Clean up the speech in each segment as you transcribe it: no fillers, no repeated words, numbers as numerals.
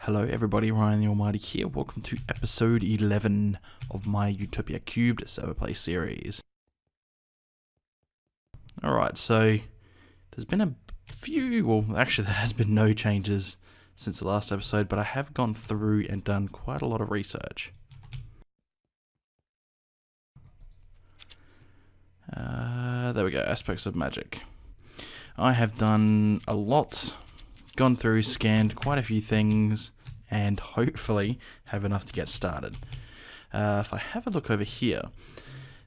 Hello everybody, Ryan the Almighty here. Welcome to episode 11 of my Utopia³ server play series. Alright, so there's been a few, well actually there has been no changes since the last episode, but I have gone through and done quite a lot of research. There we go, aspects of magic. I have done a lot, gone through, scanned quite a few things, and hopefully have enough to get started. If I have a look over here,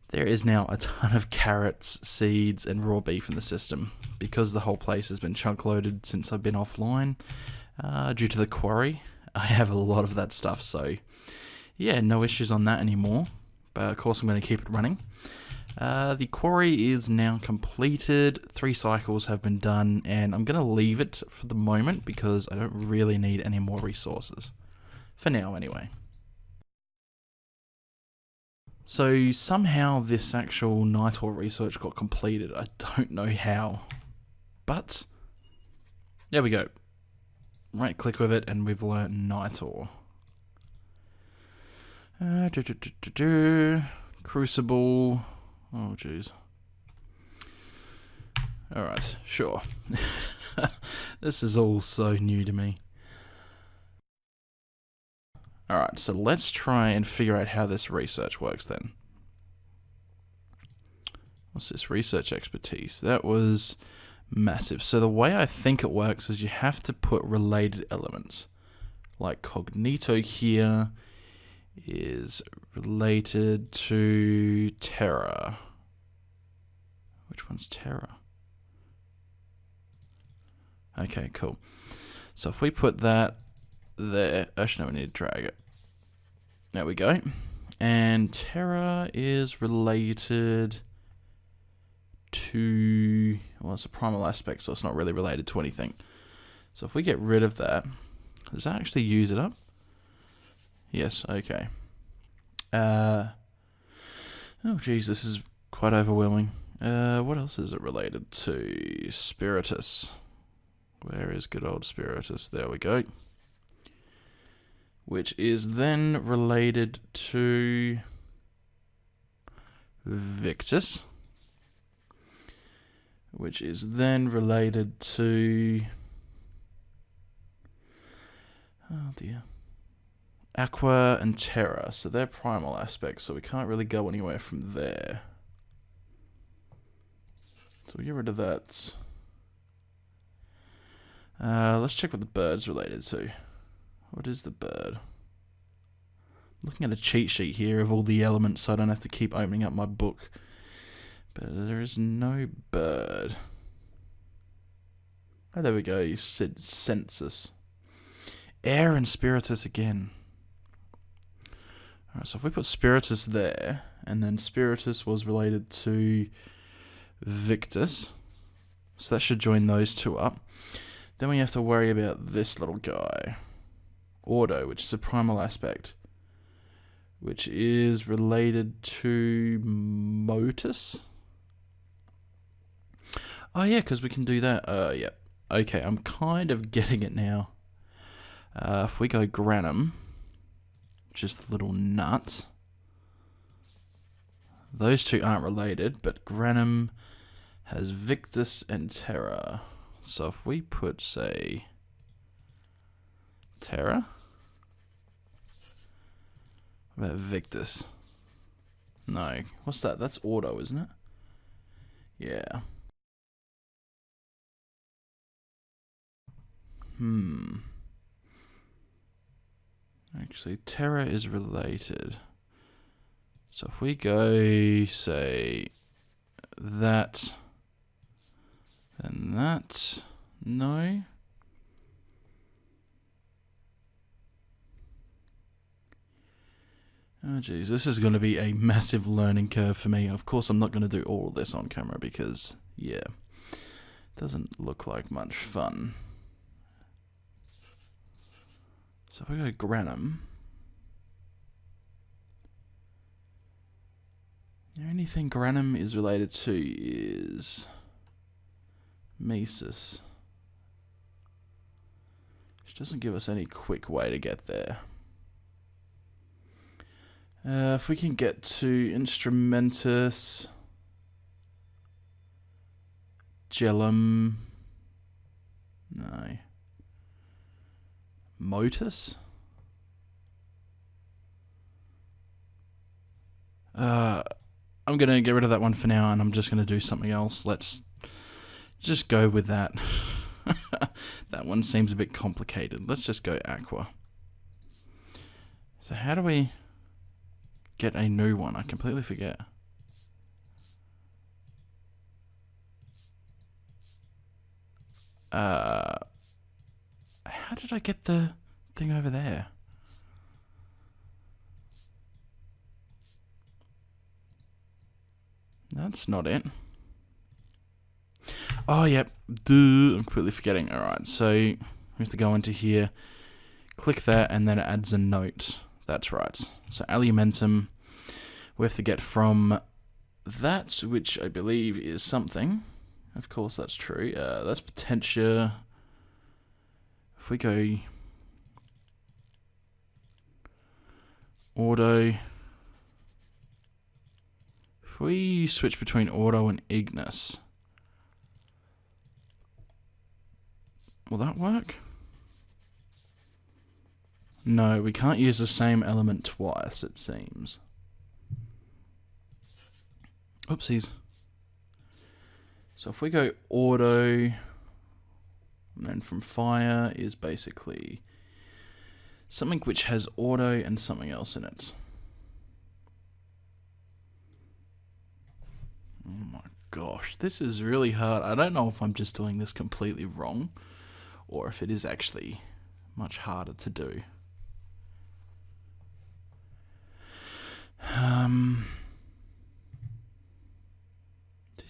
there is now a ton of carrots, seeds, and raw beef in the system, because the whole place has been chunk loaded since I've been offline, due to the quarry. I have a lot of that stuff, so yeah, no issues on that anymore, but of course I'm going to keep it running. The quarry is now completed, 3 cycles have been done, and I'm going to leave it for the moment because I don't really need any more resources. For now, anyway. So, somehow this actual night ore research got completed. I don't know how. But, there we go. Right click with it, and we've learnt night ore. Crucible. Oh, jeez. Alright, sure. This is all so new to me. Alright, so let's try and figure out how this research works then. What's this? Research expertise. That was massive. So the way I think it works is you have to put related elements. Like Cognito here is related to Terra. Which one's Terra? Okay, cool. So if we put that there, actually no, we need to drag it. There we go. And Terra is related to, well, it's a primal aspect, so it's not really related to anything. So if we get rid of that, does that actually use it up? Yes, okay. Oh geez, this is quite overwhelming. What else is it related to? Spiritus. Where is good old Spiritus? There we go. Which is then related to Victus. Which is then related to, oh dear, Aqua and Terra. So they're primal aspects, so we can't really go anywhere from there. So we get rid of that. Let's check what the bird's related to. What is the bird? I'm looking at a cheat sheet here of all the elements so I don't have to keep opening up my book. But there is no bird. Oh, there we go. You said census. Air and Spiritus again. Alright, so if we put Spiritus there, and then Spiritus was related to Victus, so that should join those two up. Then we have to worry about this little guy, Ordo, which is a primal aspect, which is related to Motus. Oh yeah, because we can do that. Yep. Okay, I'm kind of getting it now. If we go Granum, which is the little nut, those two aren't related, but Granum has Victus and Terra. So if we put, say, Terra, what about Victus? No, what's that? That's Ordo, isn't it? Yeah. Actually, Terra is related. So if we go, say, that, then that, no. Oh geez, this is going to be a massive learning curve for me. Of course, I'm not going to do all of this on camera because, yeah, it doesn't look like much fun. So if we go Granum, the only thing Granum is related to is Mesis. which doesn't give us any quick way to get there. If we can get to Instrumentus, Gellum, no, Motus. I'm going to get rid of that one for now, and I'm just going to do something else. Let's just go with that. That one seems a bit complicated. Let's just go Aqua. So how do we get a new one? I completely forget. How did I get the thing over there? That's not it. Oh, yep. Duh, I'm completely forgetting. Alright, so we have to go into here, click that, and then it adds a note. That's right. So Alumentum, we have to get from that, which I believe is something. Of course, that's true. That's Potentia. If we go Auto, if we switch between Auto and Ignis, will that work? No, we can't use the same element twice, it seems. Oopsies. So if we go Auto, and then from Fire is basically something which has Auto and something else in it. Oh my gosh, this is really hard. I don't know if I'm just doing this completely wrong, or if it is actually much harder to do.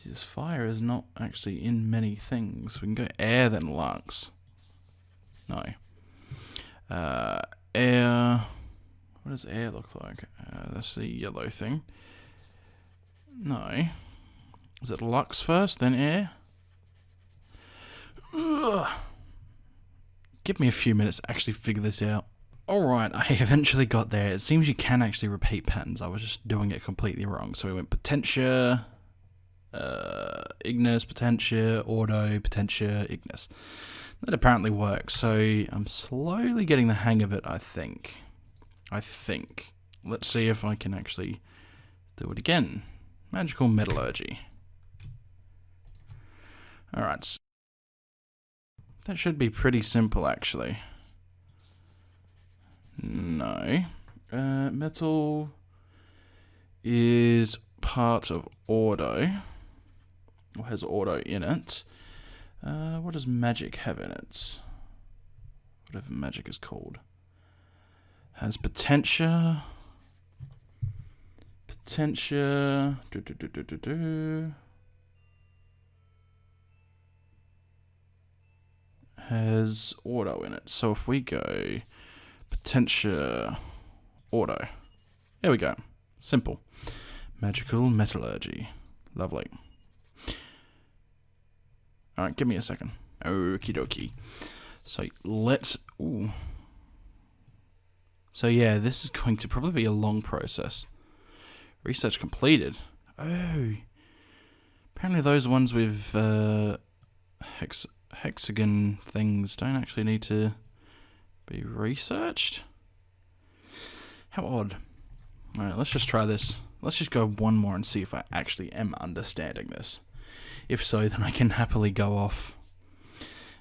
This fire is not actually in many things. We can go air then Lux. No. Air. What does air look like? That's the yellow thing. No. Is it Lux first, then air? Ugh. Give me a few minutes to actually figure this out. Alright, I eventually got there. It seems you can actually repeat patterns. I was just doing it completely wrong. So we went Potentia, Ignis, Potentia, Auto, Potentia, Ignis. That apparently works. So I'm slowly getting the hang of it, I think. Let's see if I can actually do it again. Magical Metallurgy. Alright. That should be pretty simple, actually. No. Metal is part of Auto, or has Auto in it. What does magic have in it? Whatever magic is called. Has Potentia. Has Auto in it. So if we go Potentia Auto. There we go. Simple. Magical Metallurgy. Lovely. Alright, give me a second. Okie dokie. So let's... Ooh. So yeah, this is going to probably be a long process. Research completed. Oh. Apparently those ones with hexagon things don't actually need to be researched? How odd. Alright, let's just try this. Let's just go one more and see if I actually am understanding this. If so, then I can happily go off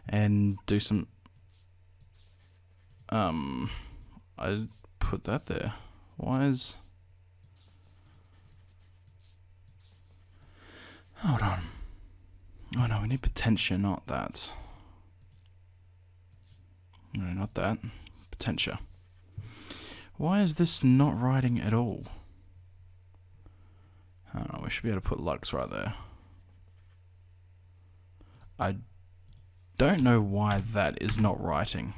and do some... I put that there. Why is... Hold on. Oh no, we need Potentia, not that. No, not that. Potentia. Why is this not writing at all? I don't know, we should be able to put Lux right there. I don't know why that is not writing.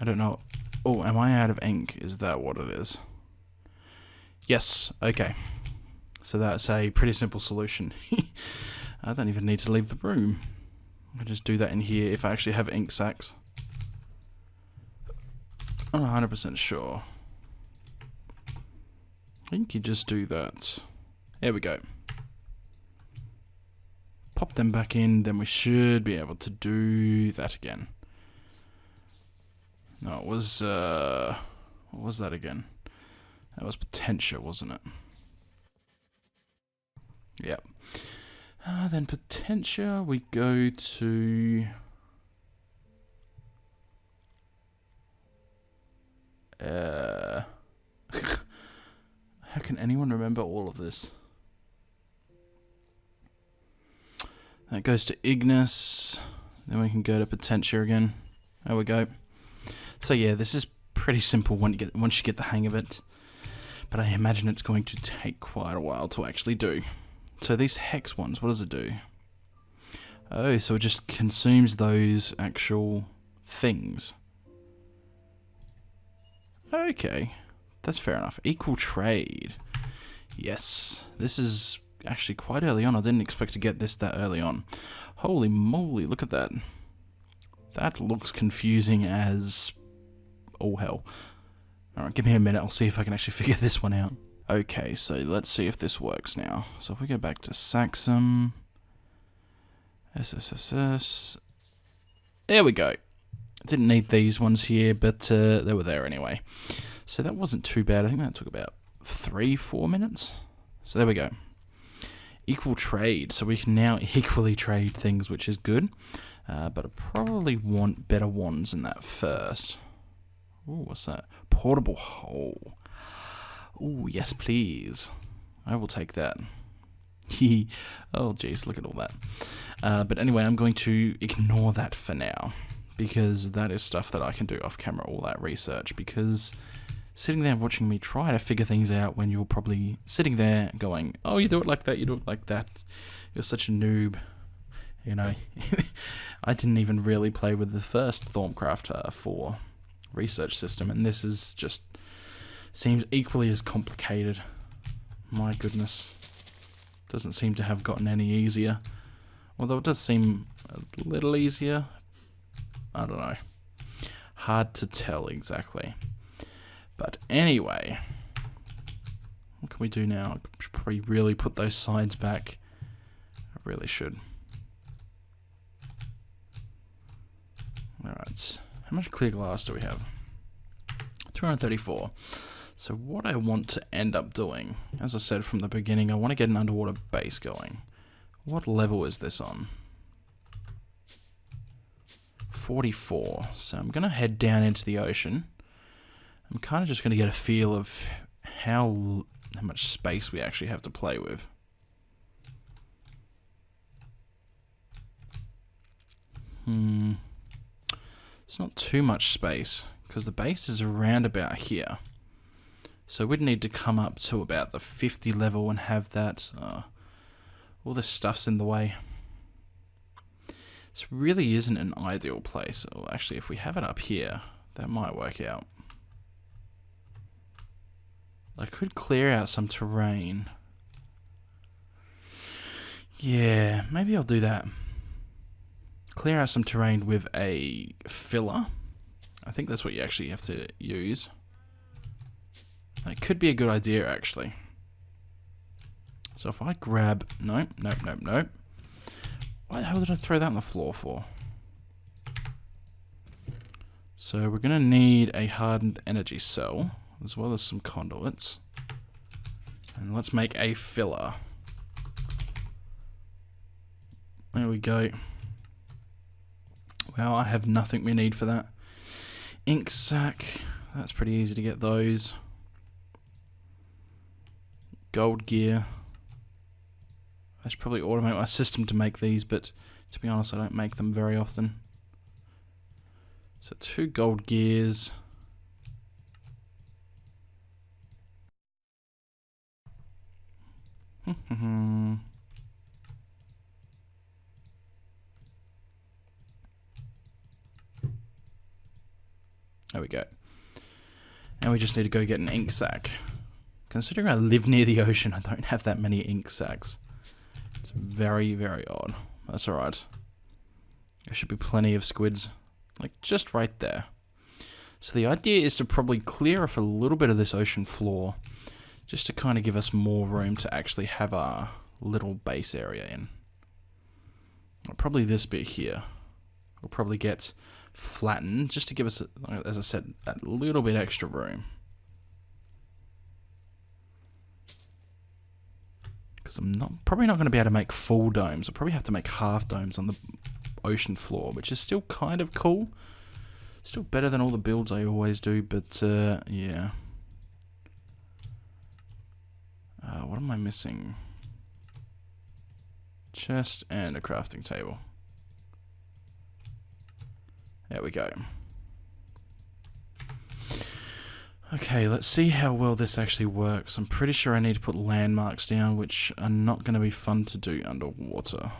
I don't know. Oh, am I out of ink? Is that what it is? Yes, okay. So that's a pretty simple solution. I don't even need to leave the room. I just do that in here if I actually have ink sacs. Not 100% sure. I think you just do that. There we go. Pop them back in, then we should be able to do that again. No, it was, what was that again? That was Potentia, wasn't it? Yep. Then Potentia, we go to... How can anyone remember all of this? That goes to Ignis. Then we can go to Potentia again. There we go. So yeah, this is pretty simple once you get the hang of it. But I imagine it's going to take quite a while to actually do. So these hex ones, what does it do? Oh, so it just consumes those actual things. Okay, that's fair enough. Equal trade. Yes, this is actually quite early on. I didn't expect to get this that early on. Holy moly, look at that. That looks confusing as all hell. Alright, give me a minute. I'll see if I can actually figure this one out. Okay, so let's see if this works now. So if we go back to Saxum, SSSS, there we go. Didn't need these ones here, but they were there anyway. So that wasn't too bad. I think that took about 3-4 minutes. So there we go. Equal trade. So we can now equally trade things, which is good. But I probably want better wands than that first. Ooh, what's that? Portable hole. Ooh, yes please. I will take that. Oh jeez, look at all that. But anyway, I'm going to ignore that for now, because that is stuff that I can do off camera, all that research, because sitting there watching me try to figure things out when you're probably sitting there going, oh, you do it like that, you do it like that, you're such a noob, you know. I didn't even really play with the first Thaumcraft 4 research system, and this is just seems equally as complicated. My goodness. Doesn't seem to have gotten any easier, although it does seem a little easier. I don't know. Hard to tell exactly. But anyway, what can we do now? I should probably really put those sides back. I really should. Alright, how much clear glass do we have? 234. So what I want to end up doing, as I said from the beginning, I want to get an underwater base going. What level is this on? 44. So I'm going to head down into the ocean. I'm kind of just going to get a feel of how much space we actually have to play with. It's not too much space, because the base is around about here. So we'd need to come up to about the 50 level and have that. All this stuff's in the way. This really isn't an ideal place. Oh, actually, if we have it up here, that might work out. I could clear out some terrain. Yeah, maybe I'll do that. Clear out some terrain with a filler. I think that's what you actually have to use. That could be a good idea, actually. So if I grab... Nope. Why the hell did I throw that on the floor for? So we're going to need a hardened energy cell, as well as some conduits. And let's make a filler. There we go. Well, I have nothing we need for that. Ink sac. That's pretty easy to get those. Gold gear. I should probably automate my system to make these, but to be honest, I don't make them very often. So 2 gold gears. There we go. Now we just need to go get an ink sac. Considering I live near the ocean, I don't have that many ink sacs. It's very, very odd. That's alright. There should be plenty of squids. Like, just right there. So the idea is to probably clear off a little bit of this ocean floor, just to kind of give us more room to actually have our little base area in. Probably this bit here will probably get flattened, just to give us, as I said, a little bit extra room. Because I'm probably not going to be able to make full domes. I'll probably have to make half domes on the ocean floor, which is still kind of cool. Still better than all the builds I always do, but yeah. What am I missing? Chest and a crafting table. There we go. Okay, let's see how well this actually works. I'm pretty sure I need to put landmarks down, which are not going to be fun to do underwater.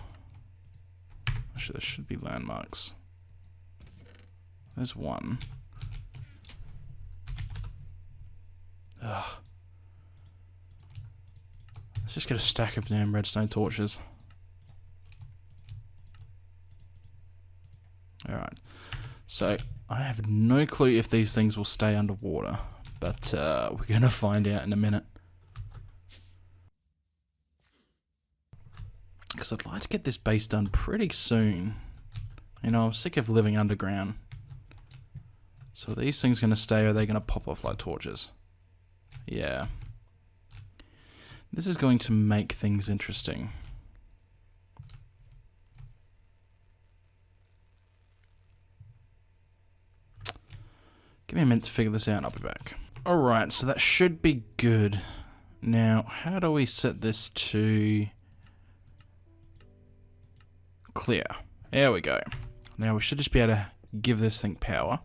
Actually, there should be landmarks. There's one. Ugh. Let's just get a stack of damn redstone torches. Alright. So, I have no clue if these things will stay underwater. But we're going to find out in a minute. Because I'd like to get this base done pretty soon. You know, I'm sick of living underground. So are these things going to stay, or are they going to pop off like torches? Yeah. This is going to make things interesting. Give me a minute to figure this out and I'll be back. Alright, so that should be good. Now, how do we set this to clear? There we go. Now we should just be able to give this thing power.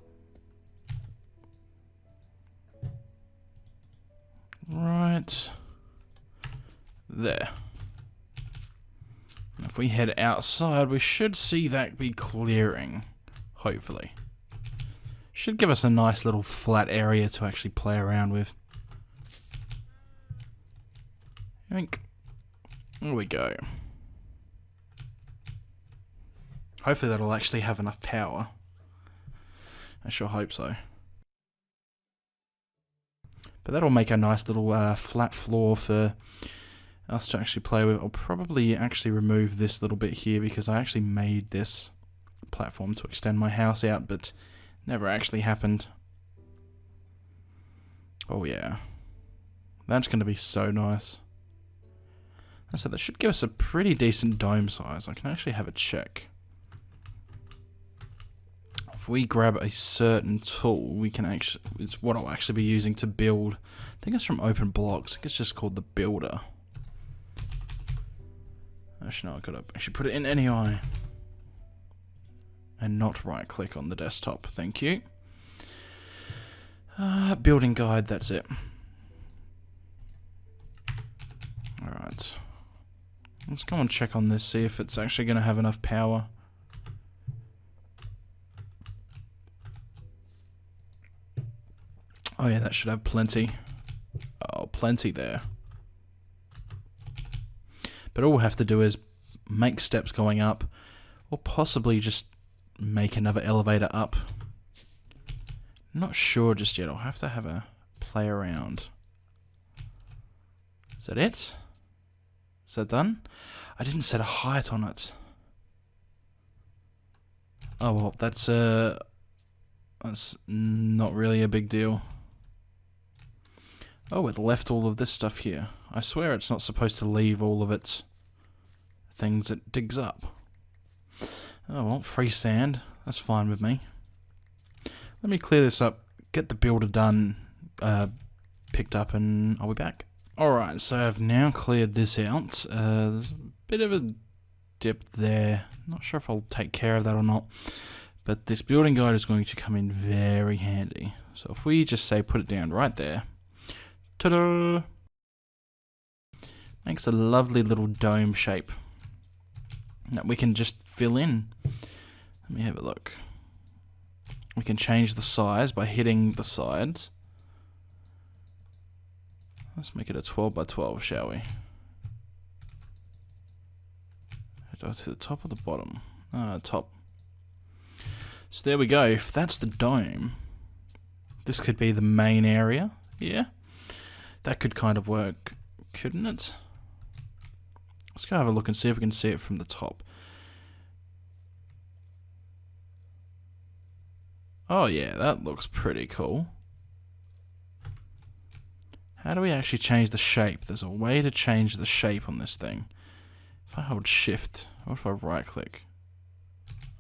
Right there. If we head outside, we should see that be clearing, hopefully. Should give us a nice little flat area to actually play around with. Yoink. There we go. Hopefully that'll actually have enough power. I sure hope so. But that'll make a nice little flat floor for us to actually play with. I'll probably actually remove this little bit here because I actually made this platform to extend my house out, but never actually happened. Oh yeah. That's going to be so nice. So that should give us a pretty decent dome size. I can actually have a check. If we grab a certain tool, we can actually, it's what I'll actually be using to build. I think it's from Open Blocks. I think it's just called the Builder. Actually, no, I've got to actually put it in NEI. And not right click on the desktop. Thank you. Building guide, that's it. Alright. Let's go and check on this, see if it's actually going to have enough power. Oh yeah, that should have plenty. Oh, plenty there. But all we'll have to do is make steps going up, or possibly just make another elevator up. Not sure just yet. I'll have to have a play around. Is that it? Is that done? I didn't set a height on it. Oh well, that's not really a big deal. Oh, it left all of this stuff here. I swear it's not supposed to leave all of its things it digs up. Oh well, free sand. That's fine with me. Let me clear this up, get the builder done, picked up, and I'll be back. Alright, so I've now cleared this out. There's a bit of a dip there. Not sure if I'll take care of that or not. But this building guide is going to come in very handy. So if we just say put it down right there. Ta-da! Makes a lovely little dome shape that we can just fill in. Let me have a look. We can change the size by hitting the sides. Let's make it a 12 by 12, shall we? To the top or the bottom? Top. So there we go. If that's the dome, This could be the main area. Yeah. That could kind of work, couldn't it? Let's go have a look and see if we can see it from the top. Oh yeah, that looks pretty cool. How do we actually change the shape? There's a way to change the shape on this thing. If I hold shift, what if I right click?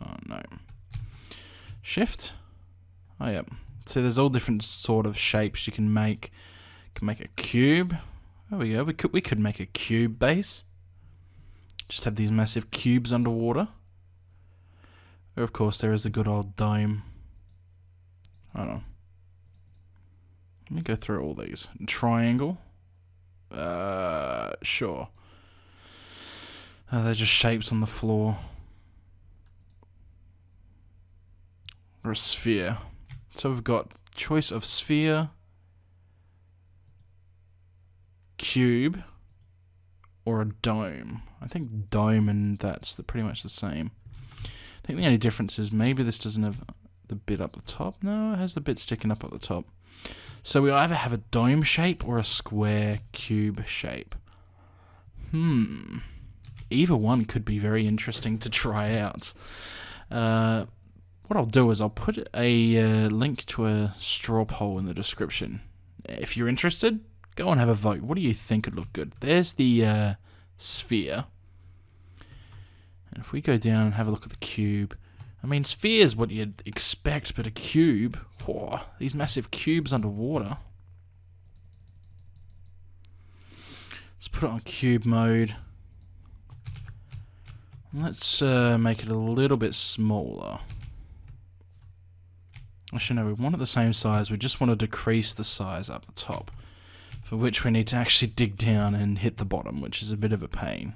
Oh no. Shift? Oh yep. So there's all different sort of shapes you can make. You can make a cube. There we go. We could make a cube base. Just have these massive cubes underwater. Or of course there is the good old dome. I don't know. Let me go through all these. Triangle. Sure. They're just shapes on the floor. Or a sphere. So we've got choice of sphere, cube, or a dome. I think dome and that's pretty much the same. I think the only difference is maybe this doesn't have the bit up the top. No, it has the bit sticking up at the top. So we either have a dome shape or a square cube shape. Either one could be very interesting to try out. What I'll do is I'll put a link to a straw poll in the description. If you're interested, go and have a vote. What do you think would look good? There's the sphere. And if we go down and have a look at the cube, I mean, sphere is what you'd expect, but a cube, whoa, these massive cubes underwater. Let's put it on cube mode. Let's make it a little bit smaller. Actually, no, we want it the same size. We just want to decrease the size up the top, for which we need to actually dig down and hit the bottom, which is a bit of a pain.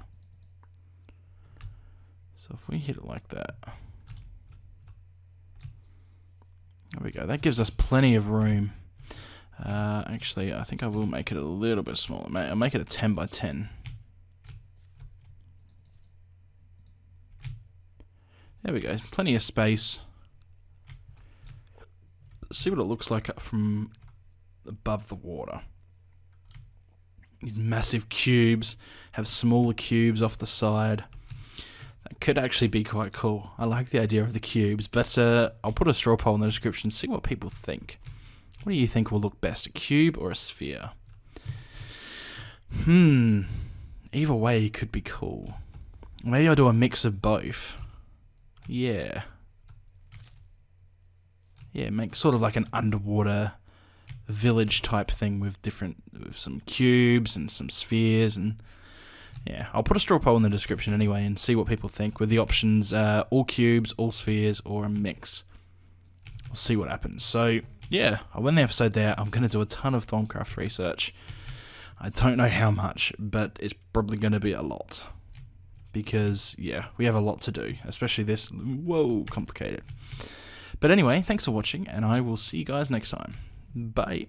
So if we hit it like that. There we go. That gives us plenty of room. Actually, I think I will make it a little bit smaller. I'll make it a 10 by 10. There we go. Plenty of space. Let's see what it looks like from above the water. These massive cubes have smaller cubes off the side. That could actually be quite cool. I like the idea of the cubes, but I'll put a straw poll in the description, see what people think. What do you think will look best, a cube or a sphere? Either way could be cool. Maybe I'll do a mix of both. Yeah. Yeah, make sort of like an underwater village type thing with some cubes and some spheres, and yeah, I'll put a straw poll in the description anyway and see what people think with the options all cubes, all spheres, or a mix. We'll see what happens. So yeah, I'll end the episode there. I'm going to do a ton of Thaumcraft research. I don't know how much, but it's probably going to be a lot. Because, yeah, we have a lot to do. Especially this, whoa, complicated. But anyway, thanks for watching, and I will see you guys next time. Bye.